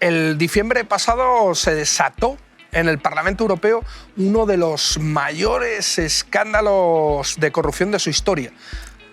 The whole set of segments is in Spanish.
El diciembre pasado se desató en el Parlamento Europeo uno de los mayores escándalos de corrupción de su historia.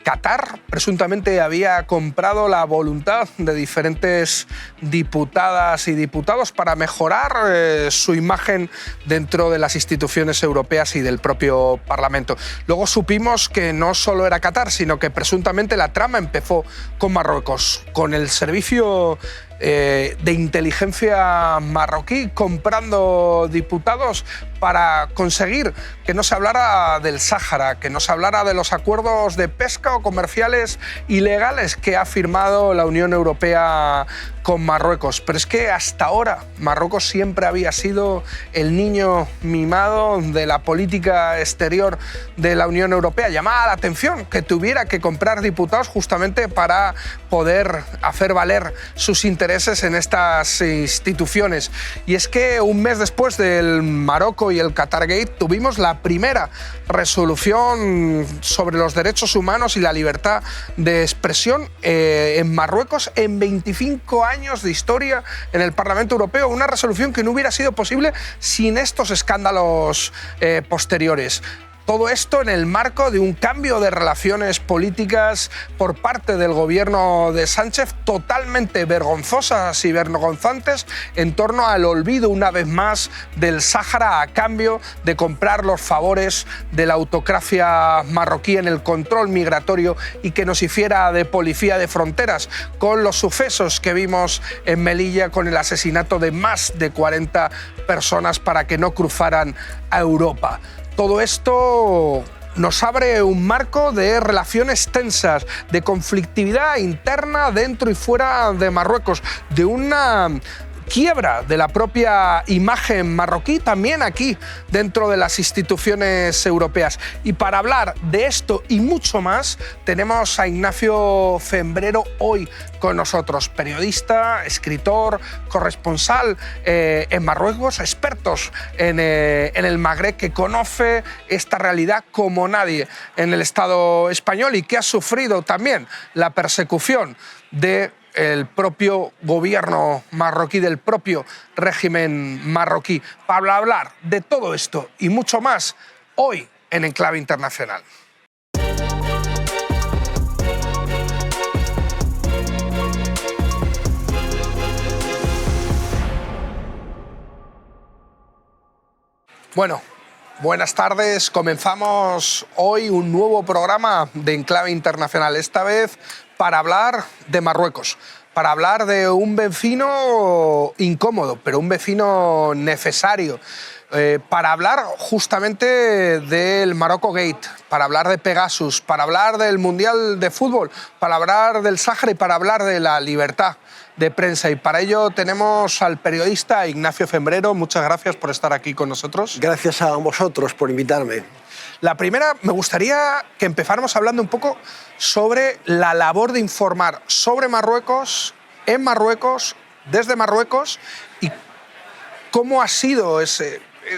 Qatar presuntamente había comprado la voluntad de diferentes diputadas y diputados para mejorar su imagen dentro de las instituciones europeas y del propio Parlamento. Luego supimos que no solo era Qatar, sino que presuntamente la trama empezó con Marruecos, con el servicio de inteligencia marroquí comprando diputados para conseguir que no se hablara del Sáhara, que no se hablara de los acuerdos de pesca o comerciales ilegales que ha firmado la Unión Europea con Marruecos. Pero es que hasta ahora Marruecos siempre había sido el niño mimado de la política exterior de la Unión Europea. Llamaba la atención que tuviera que comprar diputados justamente para poder hacer valer sus intereses en estas instituciones. Y es que un mes después del Marruecos y el Qatargate tuvimos la primera resolución sobre los derechos humanos y la libertad de expresión en Marruecos en 25 años de historia en el Parlamento Europeo. Una resolución que no hubiera sido posible sin estos escándalos posteriores. Todo esto en el marco de un cambio de relaciones políticas por parte del gobierno de Sánchez totalmente vergonzosas y vergonzantes en torno al olvido una vez más del Sáhara a cambio de comprar los favores de la autocracia marroquí en el control migratorio y que nos hiciera de policía de fronteras, con los sucesos que vimos en Melilla con el asesinato de más de 40 personas para que no cruzaran a Europa. Todo esto nos abre un marco de relaciones tensas, de conflictividad interna dentro y fuera de Marruecos, de una quiebra de la propia imagen marroquí también aquí dentro de las instituciones europeas. Y para hablar de esto y mucho más tenemos a Ignacio Fembrero hoy con nosotros, periodista, escritor, corresponsal en Marruecos, expertos en el Magreb, que conoce esta realidad como nadie en el Estado español y que ha sufrido también la persecución del propio gobierno marroquí, del propio régimen marroquí. Para hablar de todo esto y mucho más, hoy en Enclave Internacional. Bueno, buenas tardes. Comenzamos hoy un nuevo programa de Enclave Internacional, esta vez para hablar de Marruecos, para hablar de un vecino incómodo, pero un vecino necesario, para hablar justamente del Morocco Gate, para hablar de Pegasus, para hablar del Mundial de Fútbol, para hablar del Sáhara y para hablar de la libertad de prensa. Y para ello tenemos al periodista Ignacio Fembrero. Muchas gracias por estar aquí con nosotros. Gracias a vosotros por invitarme. La primera, me gustaría que empezáramos hablando un poco sobre la labor de informar sobre Marruecos, en Marruecos, desde Marruecos, y cómo ha sido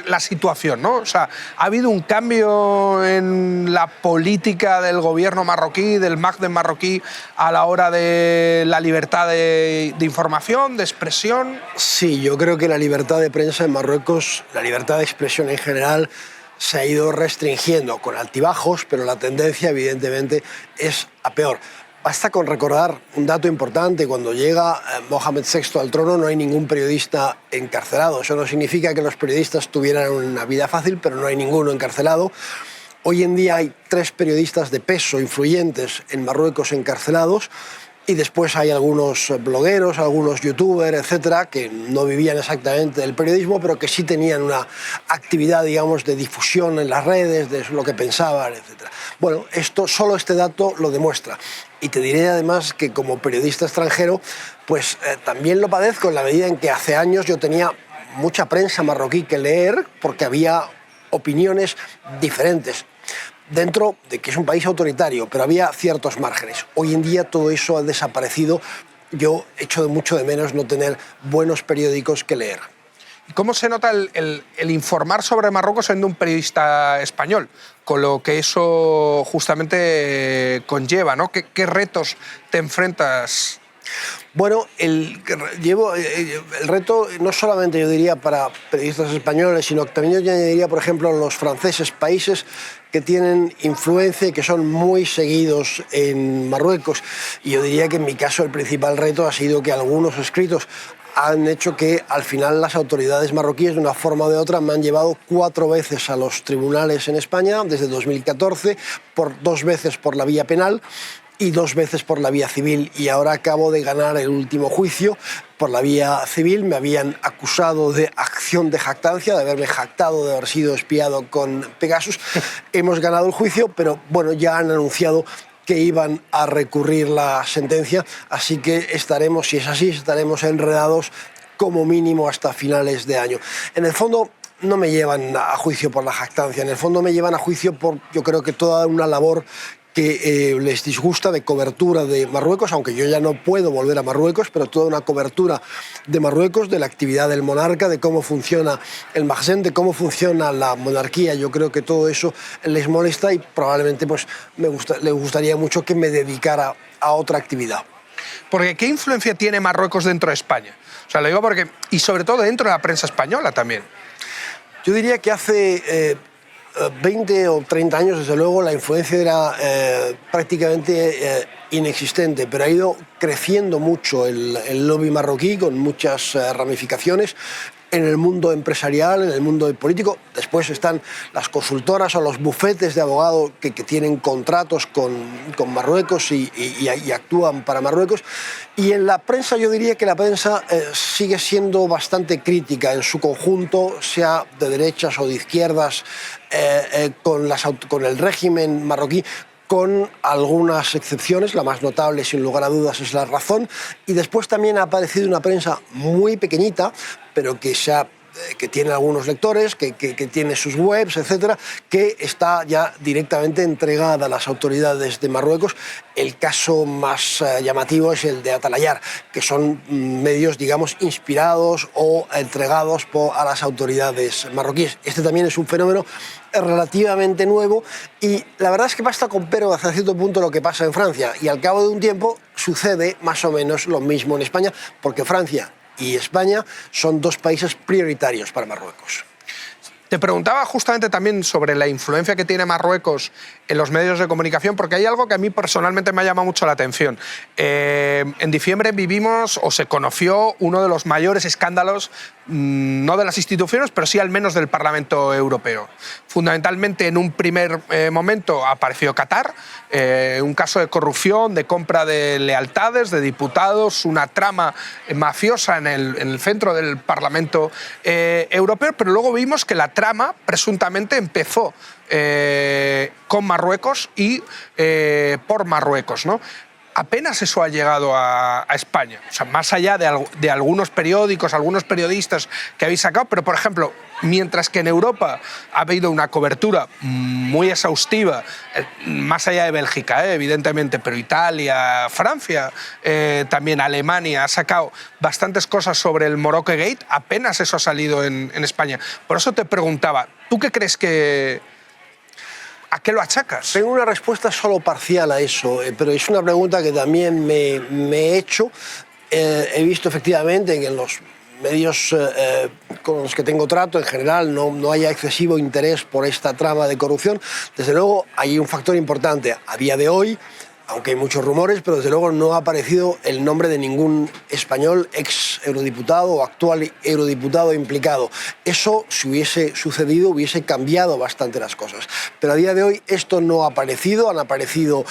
la situación, ¿no? O sea, ¿ha habido un cambio en la política del gobierno marroquí, del Magreb marroquí, a la hora de la libertad de información, de expresión? Sí, yo creo que la libertad de prensa en Marruecos, la libertad de expresión en general, se ha ido restringiendo con altibajos, pero la tendencia evidentemente es a peor. Basta con recordar un dato importante: cuando llega Mohamed VI al trono no hay ningún periodista encarcelado. Eso no significa que los periodistas tuvieran una vida fácil, pero no hay ninguno encarcelado. Hoy en día hay 3 periodistas de peso influyentes en Marruecos encarcelados, y después hay algunos blogueros, algunos youtubers, etcétera, que no vivían exactamente del periodismo, pero que sí tenían una actividad, digamos, de difusión en las redes, de lo que pensaban, etcétera. Bueno, solo este dato lo demuestra. Y te diré además que como periodista extranjero, pues también lo padezco en la medida en que hace años yo tenía mucha prensa marroquí que leer porque había opiniones diferentes. Dentro de que es un país autoritario, pero había ciertos márgenes. Hoy en día todo eso ha desaparecido. Yo echo mucho de menos no tener buenos periódicos que leer. ¿Y cómo se nota el informar sobre Marruecos siendo un periodista español? Con lo que eso justamente conlleva, ¿no? ¿Qué retos te enfrentas Bueno, el reto no solamente yo diría para periodistas españoles, sino que también yo añadiría, por ejemplo, los franceses, países que tienen influencia y que son muy seguidos en Marruecos. Y yo diría que en mi caso el principal reto ha sido que algunos escritos han hecho que al final las autoridades marroquíes, de una forma o de otra, me han llevado 4 veces a los tribunales en España desde 2014, 2 veces por la vía penal y 2 veces por la vía civil. Y ahora acabo de ganar el último juicio por la vía civil. Me habían acusado de acción de jactancia, de haberme jactado de haber sido espiado con Pegasus. Hemos ganado el juicio, pero bueno, ya han anunciado que iban a recurrir la sentencia, así que estaremos, si es así, estaremos enredados como mínimo hasta finales de año. En el fondo, no me llevan a juicio por la jactancia, en el fondo me llevan a juicio por, yo creo que toda una labor que les disgusta de cobertura de Marruecos, aunque yo ya no puedo volver a Marruecos, pero toda una cobertura de Marruecos, de la actividad del monarca, de cómo funciona el Maghreb, de cómo funciona la monarquía. Yo creo que todo eso les molesta y probablemente pues, les gustaría mucho que me dedicara a otra actividad. Porque ¿qué influencia tiene Marruecos dentro de España? O sea, lo digo porque, y sobre todo dentro de la prensa española también. Yo diría que hace 20 o 30 años, desde luego, la influencia era prácticamente inexistente, pero ha ido creciendo mucho el lobby marroquí con muchas ramificaciones en el mundo empresarial, en el mundo político. Después están las consultoras o los bufetes de abogados que tienen contratos con Marruecos y actúan para Marruecos. Y en la prensa yo diría que la prensa sigue siendo bastante crítica en su conjunto, sea de derechas o de izquierdas, con el régimen marroquí, con algunas excepciones. La más notable, sin lugar a dudas, es La Razón. Y después también ha aparecido una prensa muy pequeñita, pero que tiene algunos lectores, que tiene sus webs, etcétera, que está ya directamente entregada a las autoridades de Marruecos. El caso más llamativo es el de Atalayar, que son medios, digamos, inspirados o entregados a las autoridades marroquíes. Este también es un fenómeno relativamente nuevo y la verdad es que basta con pero hasta cierto punto lo que pasa en Francia, y al cabo de un tiempo sucede más o menos lo mismo en España, porque Francia y España son 2 países prioritarios para Marruecos. Te preguntaba justamente también sobre la influencia que tiene Marruecos en los medios de comunicación, porque hay algo que a mí personalmente me ha llamado mucho la atención. En diciembre vivimos, o se conoció, uno de los mayores escándalos, no de las instituciones, pero sí al menos del Parlamento Europeo. Fundamentalmente, en un primer momento apareció Qatar, un caso de corrupción, de compra de lealtades, de diputados, una trama mafiosa en el centro del Parlamento Europeo, pero luego vimos que la trama presuntamente empezó con Marruecos y por Marruecos, ¿no? Apenas eso ha llegado a España. O sea, más allá de algunos periódicos, algunos periodistas que habéis sacado, pero, por ejemplo, mientras que en Europa ha habido una cobertura muy exhaustiva, más allá de Bélgica, evidentemente, pero Italia, Francia, también Alemania ha sacado bastantes cosas sobre el Morocco Gate, apenas eso ha salido en España. Por eso te preguntaba, ¿tú qué crees que... ¿A qué lo achacas? Tengo una respuesta solo parcial a eso, pero es una pregunta que también me he hecho. He visto efectivamente que en los medios con los que tengo trato, en general, no haya excesivo interés por esta trama de corrupción. Desde luego, hay un factor importante. A día de hoy, aunque hay muchos rumores, pero desde luego no ha aparecido el nombre de ningún español ex eurodiputado o actual eurodiputado implicado. Eso, si hubiese sucedido, hubiese cambiado bastante las cosas. Pero a día de hoy esto no ha aparecido, han aparecido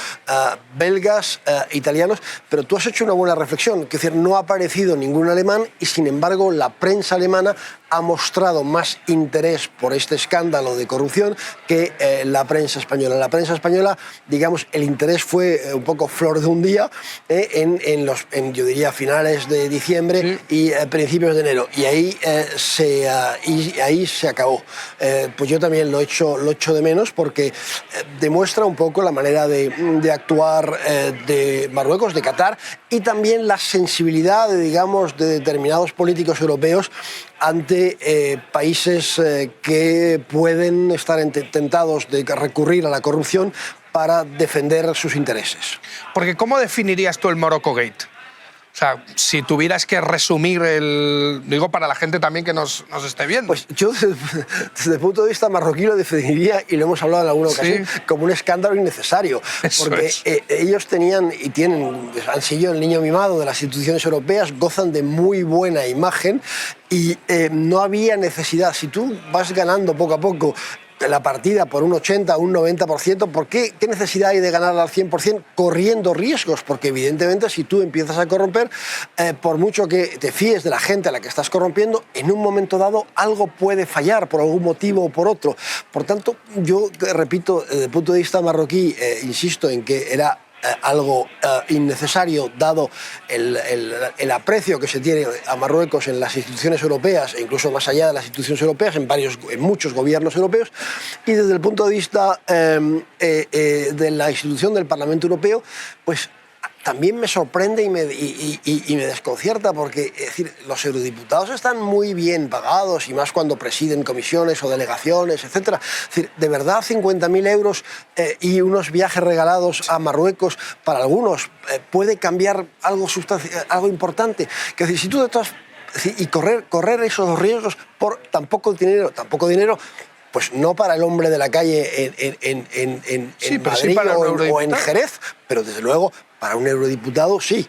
belgas, italianos, pero tú has hecho una buena reflexión, es decir, no ha aparecido ningún alemán y sin embargo la prensa alemana ha mostrado más interés por este escándalo de corrupción que la prensa española. La prensa española, digamos, el interés fue un poco flor de un día yo diría, finales de diciembre y principios de enero. Y ahí se acabó. Pues yo también lo echo de menos porque demuestra un poco la manera de actuar de Marruecos, de Qatar, y también la sensibilidad, digamos, de determinados políticos europeos ante países que pueden estar tentados de recurrir a la corrupción para defender sus intereses. Porque ¿cómo definirías tú el Morocco Gate? O sea, si tuvieras que resumir digo para la gente también que nos esté viendo. Pues yo desde el punto de vista marroquí lo definiría, y lo hemos hablado en alguna ocasión, como un escándalo innecesario. Porque ellos tenían y tienen, han sido el niño mimado de las instituciones europeas, gozan de muy buena imagen y no había necesidad. Si tú vas ganando poco a poco la partida por un 80 o un 90%, ¿por qué? ¿Qué necesidad hay de ganarla al 100% corriendo riesgos? Porque evidentemente si tú empiezas a corromper, por mucho que te fíes de la gente a la que estás corrompiendo, en un momento dado algo puede fallar por algún motivo o por otro. Por tanto, yo repito, desde el punto de vista marroquí, insisto en que era algo innecesario dado el aprecio que se tiene a Marruecos en las instituciones europeas e incluso más allá de las instituciones europeas, en muchos gobiernos europeos, y desde el punto de vista de la institución del Parlamento Europeo, pues también me sorprende y me desconcierta porque, es decir, los eurodiputados están muy bien pagados y más cuando presiden comisiones o delegaciones, etc. Es decir, de verdad 50.000 euros y unos viajes regalados a Marruecos para algunos puede cambiar algo importante. Es decir, si tú de todas, y correr esos riesgos por tan poco dinero, pues no para el hombre de la calle en Madrid o en Jerez, pero desde luego para un eurodiputado sí.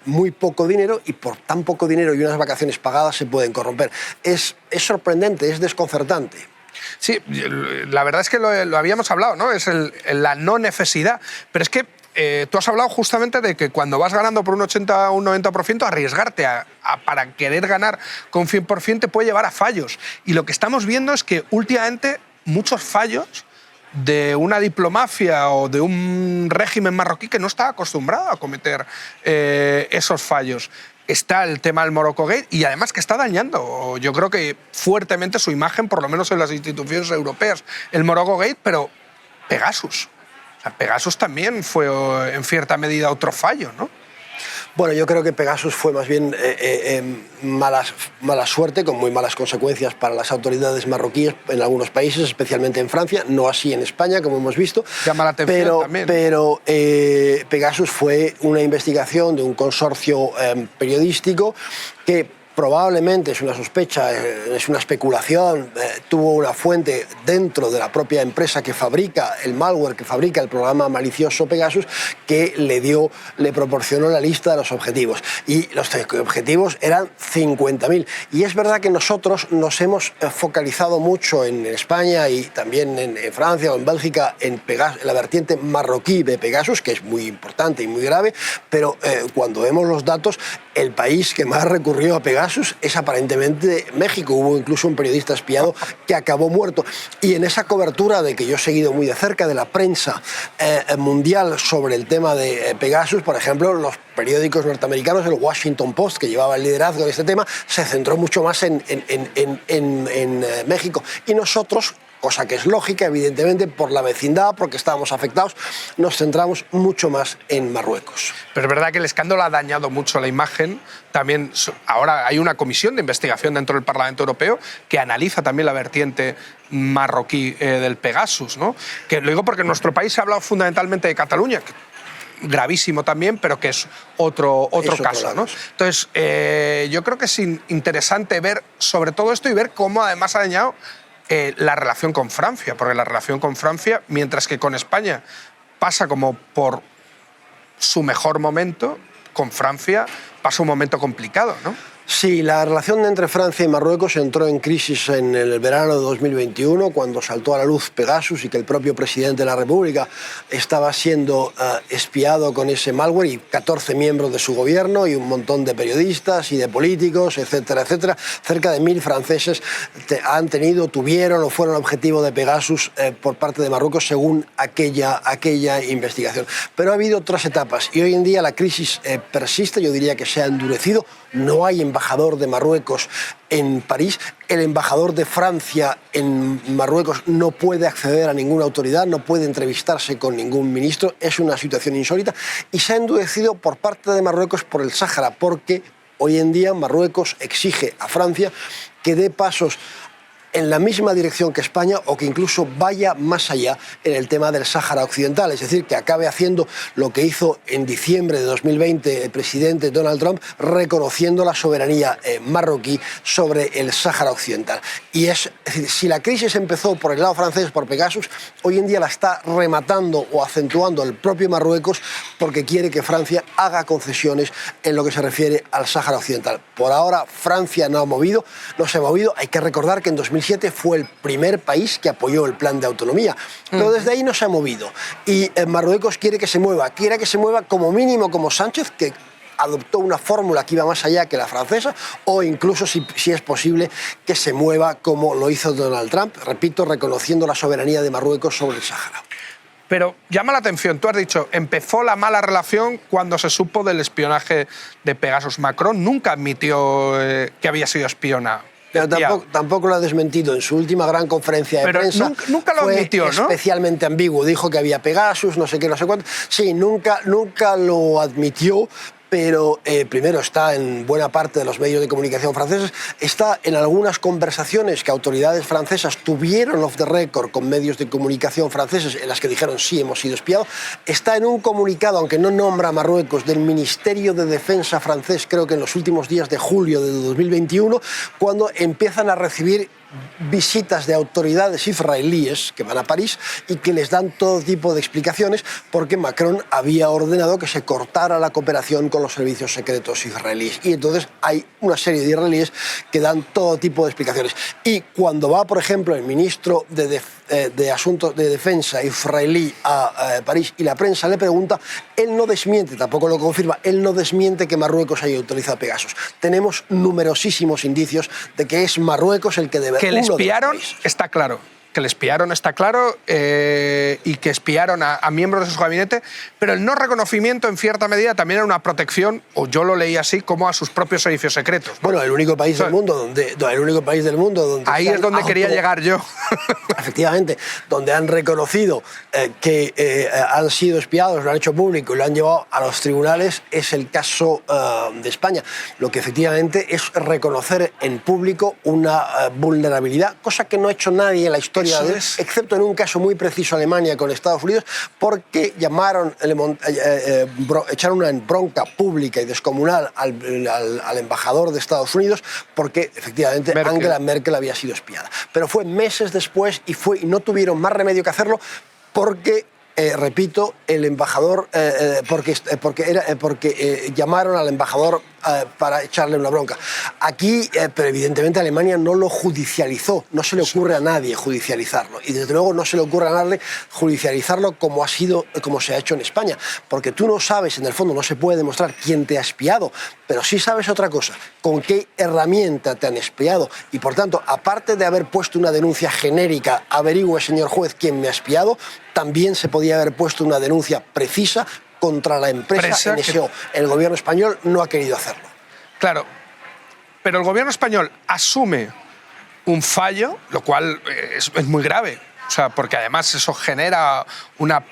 Muy poco dinero, y por tan poco dinero y unas vacaciones pagadas se pueden corromper. Es sorprendente, es desconcertante. Sí, la verdad es que lo habíamos hablado, ¿no? Es la no necesidad. Pero es que tú has hablado justamente de que cuando vas ganando por un 80 o un 90%, arriesgarte para querer ganar con 100% te puede llevar a fallos. Y lo que estamos viendo es que últimamente muchos fallos de una diplomafia o de un régimen marroquí que no está acostumbrado a cometer esos fallos. Está el tema del Morocco Gate y además que está dañando, yo creo que fuertemente su imagen, por lo menos en las instituciones europeas. El Morocco Gate, pero Pegasus. O sea, Pegasus también fue en cierta medida otro fallo, ¿no? Bueno, yo creo que Pegasus fue más bien mala suerte, con muy malas consecuencias para las autoridades marroquíes en algunos países, especialmente en Francia, no así en España, como hemos visto. Llama la atención también. Pero Pegasus fue una investigación de un consorcio periodístico que probablemente, es una sospecha, es una especulación, tuvo una fuente dentro de la propia empresa que fabrica el malware, que fabrica el programa malicioso Pegasus, que le proporcionó la lista de los objetivos. Y los objetivos eran 50.000. Y es verdad que nosotros nos hemos focalizado mucho en España y también en Francia o en Bélgica en la vertiente marroquí de Pegasus, que es muy importante y muy grave, pero cuando vemos los datos, el país que más recurrió a Pegasus es aparentemente México. Hubo incluso un periodista espiado que acabó muerto. Y en esa cobertura de que yo he seguido muy de cerca de la prensa mundial sobre el tema de Pegasus, por ejemplo, los periódicos norteamericanos, el Washington Post, que llevaba el liderazgo de este tema, se centró mucho más en México. Y nosotros, cosa que es lógica, evidentemente, por la vecindad, porque estábamos afectados, nos centramos mucho más en Marruecos. Pero es verdad que el escándalo ha dañado mucho la imagen. También ahora hay una comisión de investigación dentro del Parlamento Europeo que analiza también la vertiente marroquí del Pegasus, ¿no? Que lo digo porque en nuestro país se ha hablado fundamentalmente de Cataluña, gravísimo también, pero que es otro caso, ¿no? Entonces, yo creo que es interesante ver sobre todo esto y ver cómo además ha dañado la relación con Francia, porque la relación con Francia, mientras que con España pasa como por su mejor momento, con Francia pasa un momento complicado, ¿no? Sí, la relación entre Francia y Marruecos entró en crisis en el verano de 2021, cuando saltó a la luz Pegasus y que el propio presidente de la República estaba siendo espiado con ese malware, y 14 miembros de su gobierno y un montón de periodistas y de políticos, etcétera, etcétera. Cerca de 1.000 franceses tuvieron o fueron objetivo de Pegasus por parte de Marruecos, según aquella investigación. Pero ha habido otras etapas y hoy en día la crisis persiste, yo diría que se ha endurecido. No hay embajador de Marruecos en París. El embajador de Francia en Marruecos no puede acceder a ninguna autoridad, no puede entrevistarse con ningún ministro. Es una situación insólita y se ha endurecido por parte de Marruecos por el Sáhara, porque hoy en día Marruecos exige a Francia que dé pasos en la misma dirección que España o que incluso vaya más allá en el tema del Sáhara Occidental, es decir, que acabe haciendo lo que hizo en diciembre de 2020 el presidente Donald Trump, reconociendo la soberanía marroquí sobre el Sáhara Occidental. Y es decir, si la crisis empezó por el lado francés, por Pegasus, hoy en día la está rematando o acentuando el propio Marruecos porque quiere que Francia haga concesiones en lo que se refiere al Sáhara Occidental. Por ahora Francia no se ha movido. Hay que recordar que en 2007 fue el primer país que apoyó el plan de autonomía, pero desde ahí no se ha movido. Y Marruecos quiere que se mueva como mínimo como Sánchez, que adoptó una fórmula que iba más allá que la francesa, o incluso, si es posible, que se mueva como lo hizo Donald Trump, repito, reconociendo la soberanía de Marruecos sobre el Sáhara. Pero llama la atención, tú has dicho, empezó la mala relación cuando se supo del espionaje de Pegasus. Macron nunca admitió que había sido espiona. Pero tampoco lo ha desmentido. En su última gran conferencia de prensa nunca lo admitió, ¿no? Especialmente ambiguo. Dijo que había Pegasus, no sé qué, no sé cuánto. Sí, nunca lo admitió. Pero primero está en buena parte de los medios de comunicación franceses, está en algunas conversaciones que autoridades francesas tuvieron off the record con medios de comunicación franceses en las que dijeron sí, hemos sido espiados, está en un comunicado, aunque no nombra a Marruecos, del Ministerio de Defensa francés, creo que en los últimos días de julio de 2021, cuando empiezan a recibir visitas de autoridades israelíes que van a París y que les dan todo tipo de explicaciones porque Macron había ordenado que se cortara la cooperación con los servicios secretos israelíes. Y entonces hay una serie de israelíes que dan todo tipo de explicaciones. Y cuando va, por ejemplo, el ministro de Asuntos de Defensa israelí a París y la prensa le pregunta, él no desmiente, tampoco lo confirma, él no desmiente que Marruecos haya utilizado Pegasus. Tenemos numerosísimos indicios de que es Marruecos el que debe... Que le espiaron está claro. Que le espiaron está claro y que espiaron a miembros de su gabinete, pero el no reconocimiento en cierta medida también era una protección, o yo lo leí así, como a sus propios servicios secretos, ¿no? Bueno, el único país del mundo donde ahí es donde quería llegar yo. Efectivamente, donde han reconocido que han sido espiados, lo han hecho público y lo han llevado a los tribunales, es el caso de España. Lo que efectivamente es reconocer en público una vulnerabilidad, cosa que no ha hecho nadie en la historia, excepto en un caso muy preciso Alemania con Estados Unidos, porque echaron una bronca pública y descomunal al embajador de Estados Unidos porque efectivamente Angela Merkel había sido espiada. Pero fue meses después y no tuvieron más remedio que hacerlo porque... repito, el embajador, porque llamaron al embajador para echarle una bronca. Aquí, pero evidentemente Alemania no lo judicializó, no se le ocurre a nadie judicializarlo y desde luego no se le ocurre a nadie judicializarlo como se ha hecho en España, porque tú no sabes, en el fondo no se puede demostrar quién te ha espiado, pero sí sabes otra cosa, con qué herramienta te han espiado y por tanto, aparte de haber puesto una denuncia genérica, averigüe señor juez quién me ha espiado, también se podía haber puesto una denuncia precisa contra la empresa NSO. El gobierno español no ha querido hacerlo. Claro, pero el gobierno español asume un fallo, lo cual es muy grave, o sea, porque además eso genera una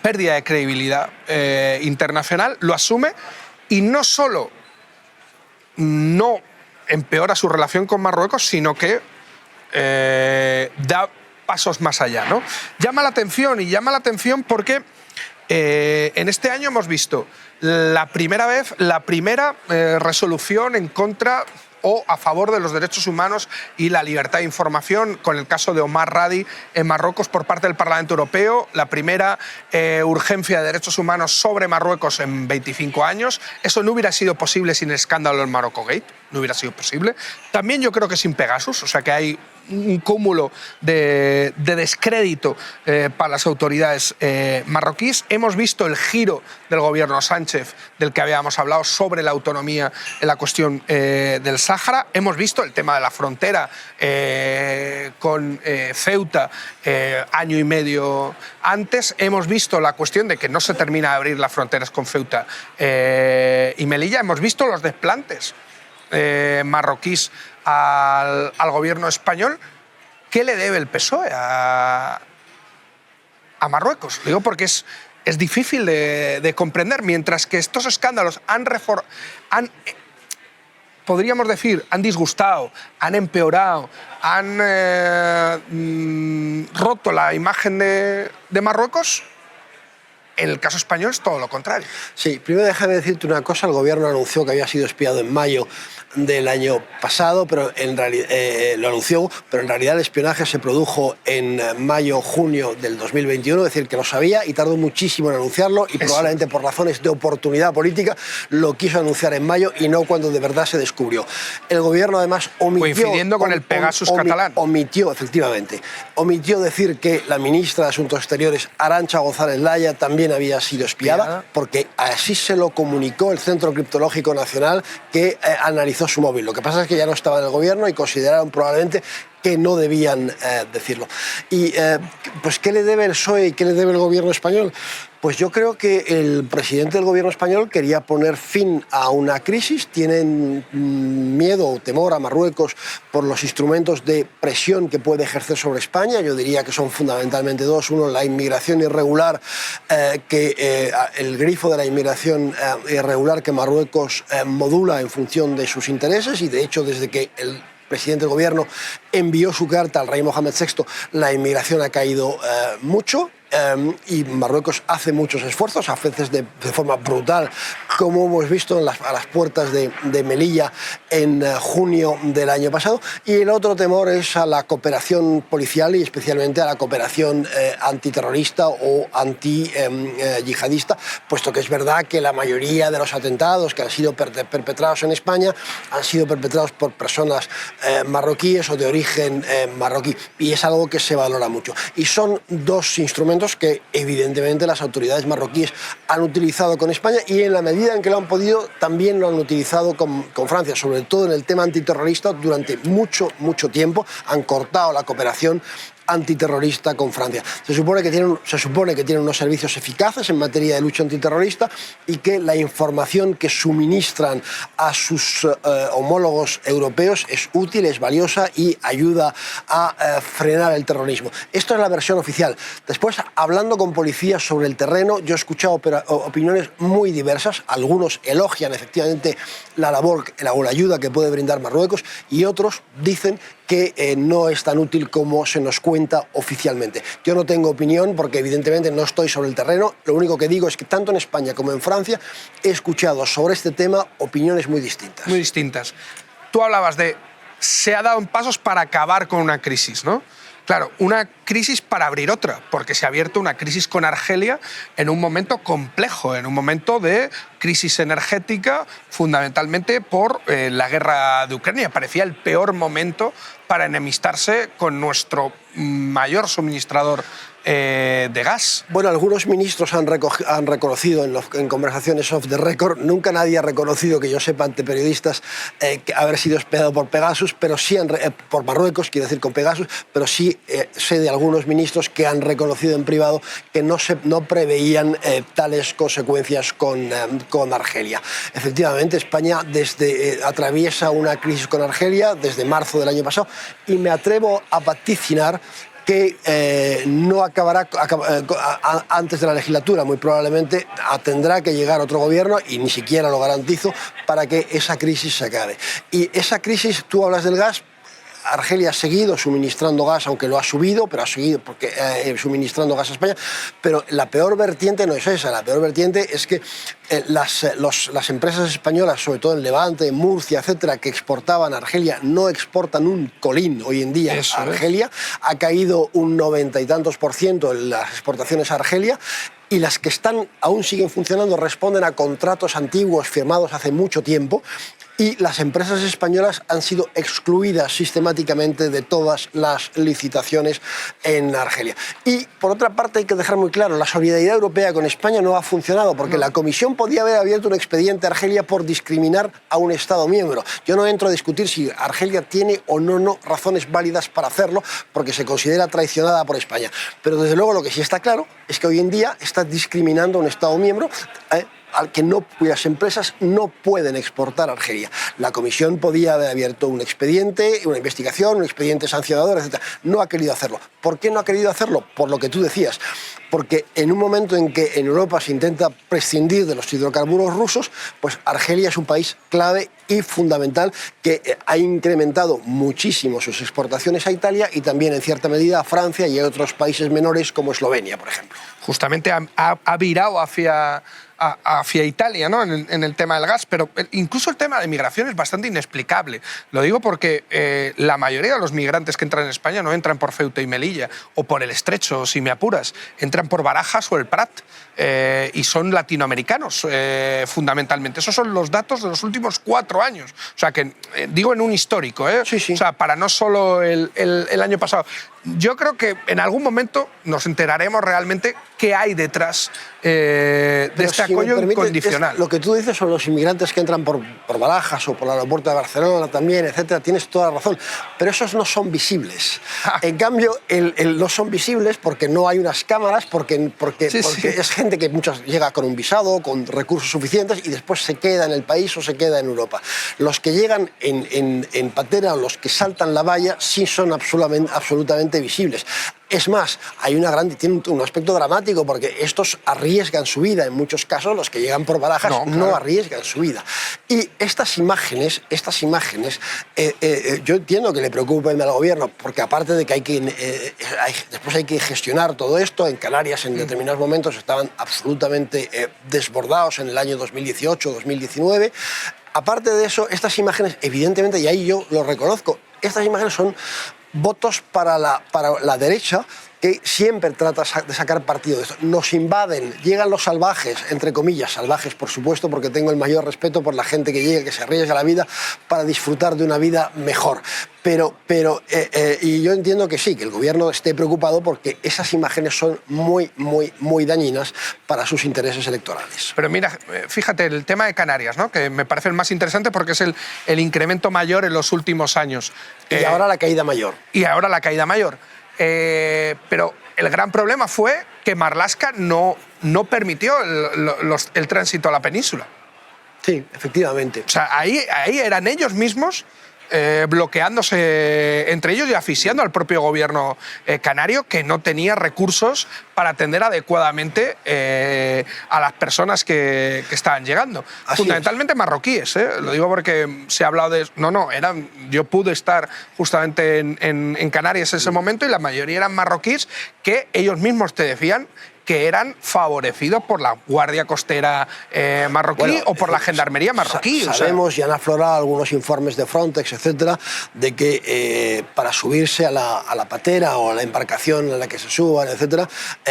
pérdida de credibilidad internacional, lo asume y no solo no empeora su relación con Marruecos, sino que da pasos más allá, ¿no? Llama la atención porque en este año hemos visto la primera resolución en contra o a favor de los derechos humanos y la libertad de información, con el caso de Omar Radi en Marruecos por parte del Parlamento Europeo, la primera urgencia de derechos humanos sobre Marruecos en 25 años. Eso no hubiera sido posible sin el escándalo del Morocco Gate, no hubiera sido posible. También yo creo que sin Pegasus, o sea que hay un cúmulo de descrédito para las autoridades marroquíes. Hemos visto el giro del gobierno Sánchez, del que habíamos hablado, sobre la autonomía en la cuestión del Sáhara. Hemos visto el tema de la frontera con Ceuta año y medio antes. Hemos visto la cuestión de que no se termina de abrir las fronteras con Ceuta y Melilla. Hemos visto los desplantes marroquíes al gobierno español. ¿Qué le debe el PSOE a Marruecos? Digo porque es difícil podríamos decir, han disgustado, han empeorado, han roto la imagen de Marruecos. En el caso español es todo lo contrario. Sí, primero déjame decirte una cosa. El gobierno anunció que había sido espiado en mayo del año pasado, pero en realidad lo anunció, pero en realidad el espionaje se produjo en mayo-junio del 2021, es decir, que lo sabía y tardó muchísimo en anunciarlo y probablemente por razones de oportunidad política lo quiso anunciar en mayo y no cuando de verdad se descubrió. El gobierno además omitió... Coincidiendo con el Pegasus catalán. Omitió, efectivamente, omitió decir que la ministra de Asuntos Exteriores, Arantxa González Laya, también había sido espiada, porque así se lo comunicó el Centro Criptológico Nacional, que analizó su móvil. Lo que pasa es que ya no estaba en el gobierno y consideraron probablemente que no debían decirlo. Y pues ¿qué le debe el PSOE y qué le debe el gobierno español? Pues yo creo que el presidente del gobierno español quería poner fin a una crisis. Tienen miedo o temor a Marruecos por los instrumentos de presión que puede ejercer sobre España. Yo diría que son fundamentalmente dos. Uno, la inmigración irregular, el grifo de la inmigración irregular que Marruecos modula en función de sus intereses, y de hecho desde que el presidente del gobierno envió su carta al rey Mohamed VI, la inmigración ha caído mucho. Y Marruecos hace muchos esfuerzos, a veces de forma brutal, como hemos visto a las puertas de Melilla en junio del año pasado. Y el otro temor es a la cooperación policial y especialmente a la cooperación antiterrorista o anti-yihadista, puesto que es verdad que la mayoría de los atentados que han sido perpetrados en España han sido perpetrados por personas marroquíes o de origen marroquí, y es algo que se valora mucho. Y son dos instrumentos que evidentemente las autoridades marroquíes han utilizado con España, y en la medida en que lo han podido también lo han utilizado con Francia, sobre todo en el tema antiterrorista. Durante mucho tiempo han cortado la cooperación antiterrorista con Francia. Se supone que tienen unos servicios eficaces en materia de lucha antiterrorista y que la información que suministran a sus homólogos europeos es útil, es valiosa y ayuda a frenar el terrorismo. Esto es la versión oficial. Después, hablando con policías sobre el terreno, yo he escuchado opiniones muy diversas. Algunos elogian efectivamente la labor, la ayuda que puede brindar Marruecos, y otros dicen que no es tan útil como se nos cuenta oficialmente. Yo no tengo opinión porque evidentemente no estoy sobre el terreno. Lo único que digo es que tanto en España como en Francia he escuchado sobre este tema opiniones muy distintas. Muy distintas. Tú hablabas de se ha dado pasos para acabar con una crisis, ¿no? Claro, una crisis para abrir otra, porque se ha abierto una crisis con Argelia en un momento complejo, en un momento de crisis energética, fundamentalmente por la guerra de Ucrania. Parecía el peor momento para enemistarse con nuestro mayor suministrador de gas. Bueno, algunos ministros han reconocido en conversaciones off the record, nunca nadie ha reconocido, que yo sepa, ante periodistas, haber sido espiado por Pegasus, pero sí por Marruecos, quiero decir con Pegasus, pero sí sé de algunos ministros que han reconocido en privado que no preveían tales consecuencias con Argelia. Efectivamente, España atraviesa una crisis con Argelia desde marzo del año pasado, y me atrevo a vaticinar que no acabará antes de la legislatura. Muy probablemente tendrá que llegar otro gobierno, y ni siquiera lo garantizo, para que esa crisis se acabe. Y esa crisis, tú hablas del gas. Argelia ha seguido suministrando gas, aunque lo ha subido, pero ha seguido suministrando gas a España. Pero la peor vertiente no es esa. La peor vertiente es que las empresas españolas, sobre todo en Levante, en Murcia, etcétera, que exportaban a Argelia, no exportan un colín hoy en día a Argelia. Ha caído un 90 y tantos % en las exportaciones a Argelia. Y las que aún siguen funcionando responden a contratos antiguos firmados hace mucho tiempo, y las empresas españolas han sido excluidas sistemáticamente de todas las licitaciones en Argelia. Y por otra parte hay que dejar muy claro, la solidaridad europea con España no ha funcionado, porque la Comisión podía haber abierto un expediente a Argelia por discriminar a un Estado miembro. Yo no entro a discutir si Argelia tiene o no razones válidas para hacerlo, porque se considera traicionada por España. Pero desde luego lo que sí está claro es que hoy en día está discriminando a un Estado miembro cuyas empresas no pueden exportar a Argelia. La Comisión podía haber abierto un expediente, una investigación, un expediente sancionador, etc. No ha querido hacerlo. ¿Por qué no ha querido hacerlo? Por lo que tú decías. porque en un momento en que en Europa se intenta prescindir de los hidrocarburos rusos, pues Argelia es un país clave y fundamental que ha incrementado muchísimo sus exportaciones a Italia y también en cierta medida a Francia y a otros países menores como Eslovenia, por ejemplo. Justamente ha virado hacia Italia, ¿no? en el tema del gas, pero incluso el tema de migración es bastante inexplicable. Lo digo porque la mayoría de los migrantes que entran en España no entran por Ceuta y Melilla o por el Estrecho, si me apuras, entran por Barajas o el Prat y son latinoamericanos fundamentalmente. Esos son los datos de los últimos 4 años. O sea, que digo en un histórico, ¿eh? Sí, sí. O sea, para no solo el año pasado. Yo creo que en algún momento nos enteraremos realmente qué hay detrás de este apoyo incondicional. Lo que tú dices sobre los inmigrantes que entran por Barajas o por el aeropuerto de Barcelona también, etcétera, tienes toda la razón, pero esos no son visibles. En cambio, no son visibles porque no hay unas cámaras, porque es gente que muchas llega con un visado, con recursos suficientes y después se queda en el país o se queda en Europa. Los que llegan en patera o los que saltan la valla sí son absolutamente visibles. Es más, tiene un aspecto dramático porque estos arriesgan su vida. En muchos casos, los que llegan por Barajas no arriesgan su vida. Y estas imágenes, yo entiendo que le preocupen al gobierno, porque aparte de que después hay que gestionar todo esto, en Canarias en determinados momentos estaban absolutamente desbordados en el año 2018-2019. Aparte de eso, estas imágenes, evidentemente, y ahí yo lo reconozco, estas imágenes son votos para la derecha que siempre trata de sacar partido de esto. Nos invaden, llegan los salvajes, entre comillas, salvajes por supuesto, porque tengo el mayor respeto por la gente que llega, que se arriesga la vida para disfrutar de una vida mejor. Y yo entiendo que sí, que el gobierno esté preocupado porque esas imágenes son muy dañinas para sus intereses electorales. Pero mira, fíjate, el tema de Canarias, ¿no? Que me parece el más interesante porque es el incremento mayor en los últimos años. Y ahora la caída mayor. Pero el gran problema fue que Marlaska no permitió el tránsito a la península. Sí, efectivamente. O sea, ahí eran ellos mismos bloqueándose entre ellos y asfixiando al propio gobierno canario, que no tenía recursos para atender adecuadamente a las personas que estaban llegando. Así fundamentalmente es. Marroquíes, lo digo porque se ha hablado de... yo pude estar justamente en Canarias en ese momento y la mayoría eran marroquíes que ellos mismos te decían que eran favorecidos por la Guardia Costera marroquí o por la Gendarmería marroquí. Sabemos, y han aflorado algunos informes de Frontex, etcétera, de que para subirse a la patera o a la embarcación en la que se suban, etcétera,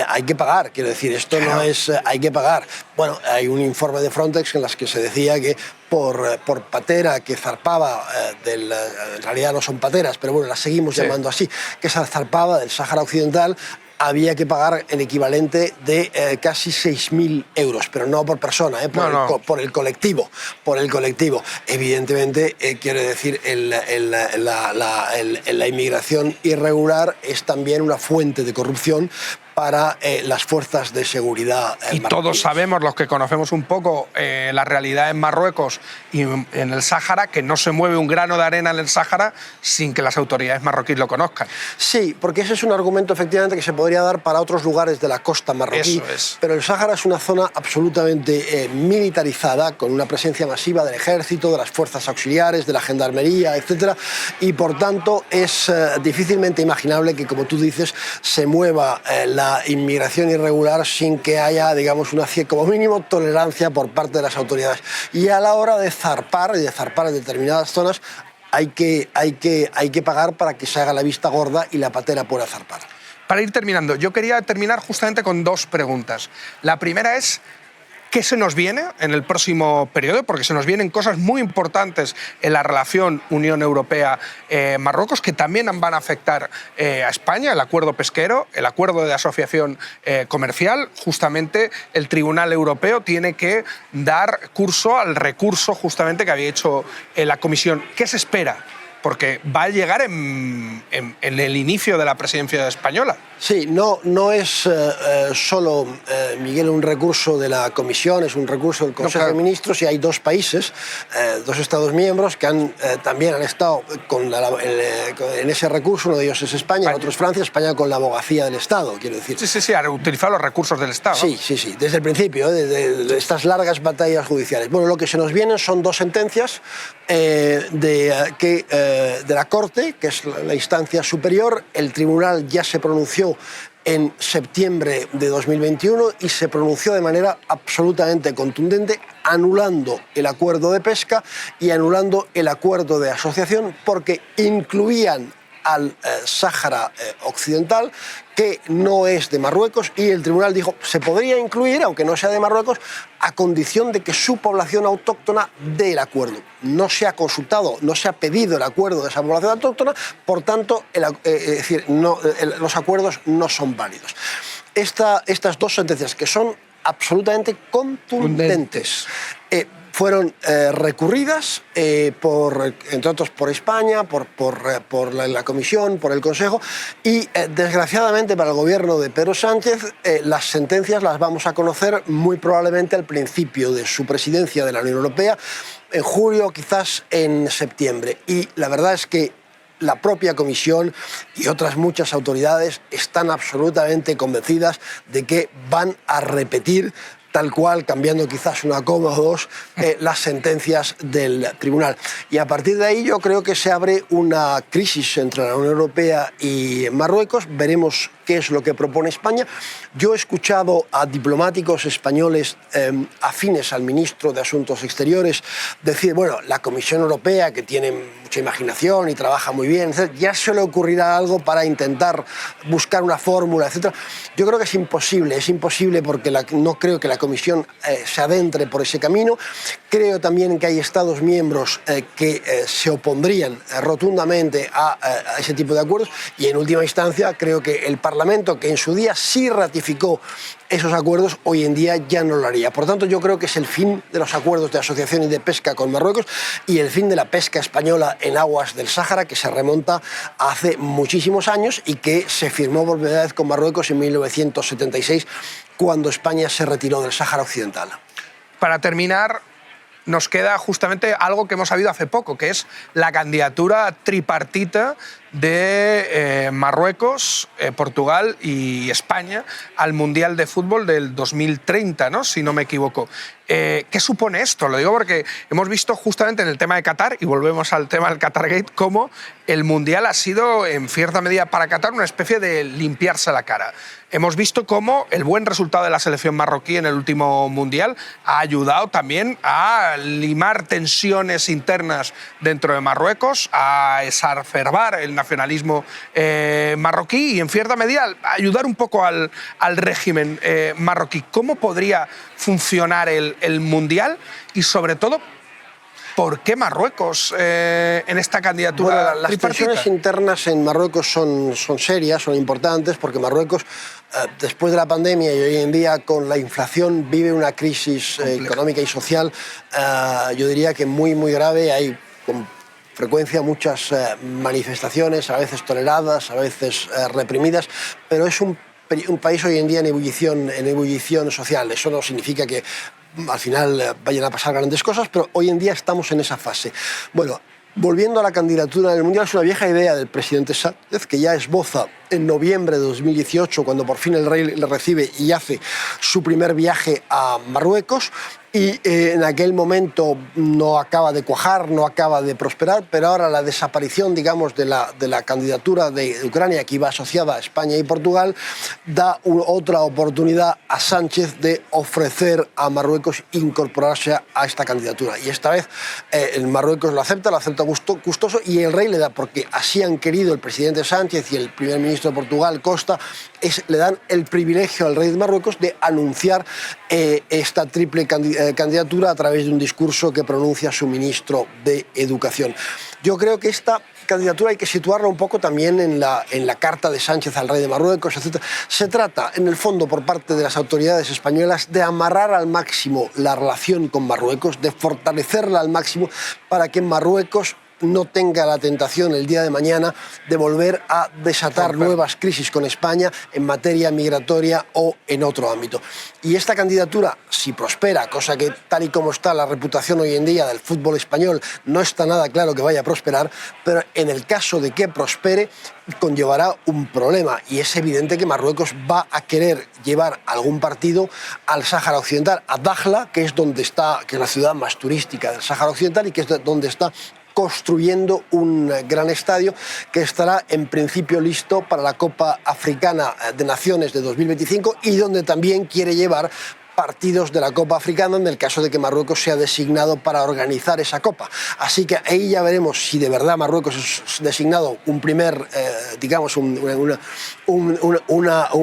hay que pagar. Quiero decir, esto no es... hay que pagar. Bueno, hay un informe de Frontex en las que se decía que por patera que zarpaba en realidad no son pateras, pero bueno, las seguimos llamando así, que se zarpaba del Sáhara Occidental, había que pagar el equivalente de casi 6.000 euros, pero no por persona, por el colectivo. Evidentemente, quiero decir, la inmigración irregular es también una fuente de corrupción para las fuerzas de seguridad y todos sabemos, los que conocemos un poco la realidad en Marruecos y en el Sáhara, que no se mueve un grano de arena en el Sáhara sin que las autoridades marroquíes lo conozcan. Sí, porque ese es un argumento efectivamente que se podría dar para otros lugares de la costa marroquí. Eso es. Pero el Sáhara es una zona absolutamente militarizada, con una presencia masiva del ejército, de las fuerzas auxiliares, de la gendarmería, etcétera, y por tanto es difícilmente imaginable que, como tú dices, se mueva la inmigración irregular sin que haya, digamos, como mínimo tolerancia por parte de las autoridades. Y a la hora de zarpar en determinadas zonas hay que pagar para que se haga la vista gorda y la patera pueda zarpar. Para ir terminando, yo quería terminar justamente con 2 preguntas. La primera es: ¿qué se nos viene en el próximo periodo? Porque se nos vienen cosas muy importantes en la relación Unión Europea-Marruecos que también van a afectar a España, el acuerdo pesquero, el acuerdo de asociación comercial. Justamente el Tribunal Europeo tiene que dar curso al recurso justamente que había hecho la Comisión. ¿Qué se espera porque va a llegar en el inicio de la presidencia española. Sí, no es solo, Miguel, un recurso de la Comisión, es un recurso del Consejo de Ministros, y hay dos países, dos Estados miembros que también han estado en ese recurso. Uno de ellos es España, el otro es Francia. España con la abogacía del Estado, quiero decir. Sí, ha utilizado los recursos del Estado. Sí, desde el principio, de estas largas batallas judiciales. Bueno, lo que se nos vienen son dos sentencias de la Corte, que es la instancia superior. El tribunal ya se pronunció en septiembre de 2021 y se pronunció de manera absolutamente contundente, anulando el acuerdo de pesca y anulando el acuerdo de asociación, porque incluían al Sáhara Occidental, que no es de Marruecos, y el tribunal dijo se podría incluir, aunque no sea de Marruecos, a condición de que su población autóctona dé el acuerdo. No se ha consultado, no se ha pedido el acuerdo de esa población autóctona, por tanto, los acuerdos no son válidos. Estas dos sentencias, que son absolutamente contundentes, fueron recurridas, entre otros por España, por la Comisión, por el Consejo, y desgraciadamente para el gobierno de Pedro Sánchez, las sentencias las vamos a conocer muy probablemente al principio de su presidencia de la Unión Europea, en julio, quizás en septiembre. Y la verdad es que la propia Comisión y otras muchas autoridades están absolutamente convencidas de que van a repetir tal cual, cambiando quizás una coma o dos, las sentencias del tribunal. Y a partir de ahí yo creo que se abre una crisis entre la Unión Europea y Marruecos. Veremos qué es lo que propone España. Yo he escuchado a diplomáticos españoles afines al ministro de Asuntos Exteriores decir, bueno, la Comisión Europea, que tiene mucha imaginación y trabaja muy bien, etc., ya se le ocurrirá algo para intentar buscar una fórmula, etc. Yo creo que es imposible porque no creo que la Comisión se adentre por ese camino. Creo también que hay Estados miembros que se opondrían rotundamente a ese tipo de acuerdos, y en última instancia creo que el Parlamento, que en su día sí ratificó esos acuerdos, hoy en día ya no lo haría. Por tanto, yo creo que es el fin de los acuerdos de asociación y de pesca con Marruecos y el fin de la pesca española en aguas del Sáhara, que se remonta a hace muchísimos años y que se firmó por primera vez con Marruecos en 1976, cuando España se retiró del Sáhara Occidental. Para terminar, nos queda justamente algo que hemos sabido hace poco, que es la candidatura tripartita de Marruecos, Portugal y España al Mundial de Fútbol del 2030, ¿no? Si no me equivoco. ¿Qué supone esto? Lo digo porque hemos visto justamente en el tema de Qatar, y volvemos al tema del Qatargate, cómo el Mundial ha sido, en cierta medida para Qatar, una especie de limpiarse la cara. Hemos visto cómo el buen resultado de la selección marroquí en el último Mundial ha ayudado también a limar tensiones internas dentro de Marruecos, a exacerbar el nacionalismo marroquí y, en cierta medida, ayudar un poco al régimen marroquí. ¿Cómo podría funcionar el Mundial? Y, sobre todo, ¿por qué Marruecos en esta candidatura? Bueno, las tensiones internas en Marruecos son serias, son importantes, porque Marruecos, después de la pandemia y hoy en día con la inflación, vive una crisis económica y social, yo diría que muy, muy grave. Hay con frecuencia muchas manifestaciones, a veces toleradas, a veces reprimidas, pero es un país hoy en día en ebullición social. Eso no significa que al final vayan a pasar grandes cosas, pero hoy en día estamos en esa fase. Bueno, volviendo a la candidatura del Mundial, es una vieja idea del presidente Sánchez, que ya esboza en noviembre de 2018, cuando por fin el rey le recibe y hace su primer viaje a Marruecos. Y en aquel momento no acaba de cuajar, no acaba de prosperar, pero ahora la desaparición, digamos, de la candidatura de Ucrania, que iba asociada a España y Portugal, da otra oportunidad a Sánchez de ofrecer a Marruecos incorporarse a esta candidatura. Y esta vez el Marruecos lo acepta gustoso, y el rey le da, porque así han querido el presidente Sánchez y el primer ministro de Portugal, Costa, le dan el privilegio al rey de Marruecos de anunciar esta triple candidatura a través de un discurso que pronuncia su ministro de Educación. Yo creo que esta candidatura hay que situarla un poco también en la carta de Sánchez al rey de Marruecos, etc. Se trata, en el fondo, por parte de las autoridades españolas, de amarrar al máximo la relación con Marruecos, de fortalecerla al máximo para que Marruecos no tenga la tentación el día de mañana de volver a desatar nuevas crisis con España en materia migratoria o en otro ámbito. Y esta candidatura, si prospera, cosa que tal y como está la reputación hoy en día del fútbol español, no está nada claro que vaya a prosperar, pero en el caso de que prospere, conllevará un problema, y es evidente que Marruecos va a querer llevar algún partido al Sáhara Occidental, a Dakhla, que es donde está, que es la ciudad más turística del Sáhara Occidental y que es donde está construyendo un gran estadio que estará en principio listo para la Copa Africana de Naciones de 2025 y donde también quiere llevar partidos de la Copa Africana en el caso de que Marruecos sea designado para organizar esa Copa. Así que ahí ya veremos si de verdad Marruecos es designado un primer, digamos, un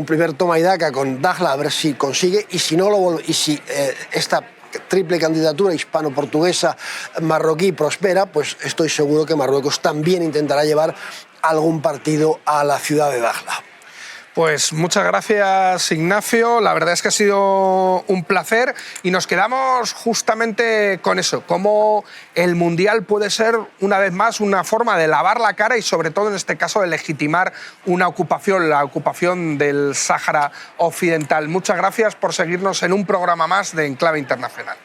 primer toma y daca con Dakhla, a ver si consigue, y si no y si esta triple candidatura hispano-portuguesa marroquí prospera, pues estoy seguro que Marruecos también intentará llevar algún partido a la ciudad de Dakhla. Pues muchas gracias, Ignacio. La verdad es que ha sido un placer y nos quedamos justamente con eso, cómo el Mundial puede ser una vez más una forma de lavar la cara y sobre todo en este caso de legitimar una ocupación, la ocupación del Sáhara Occidental. Muchas gracias por seguirnos en un programa más de Enclave Internacional.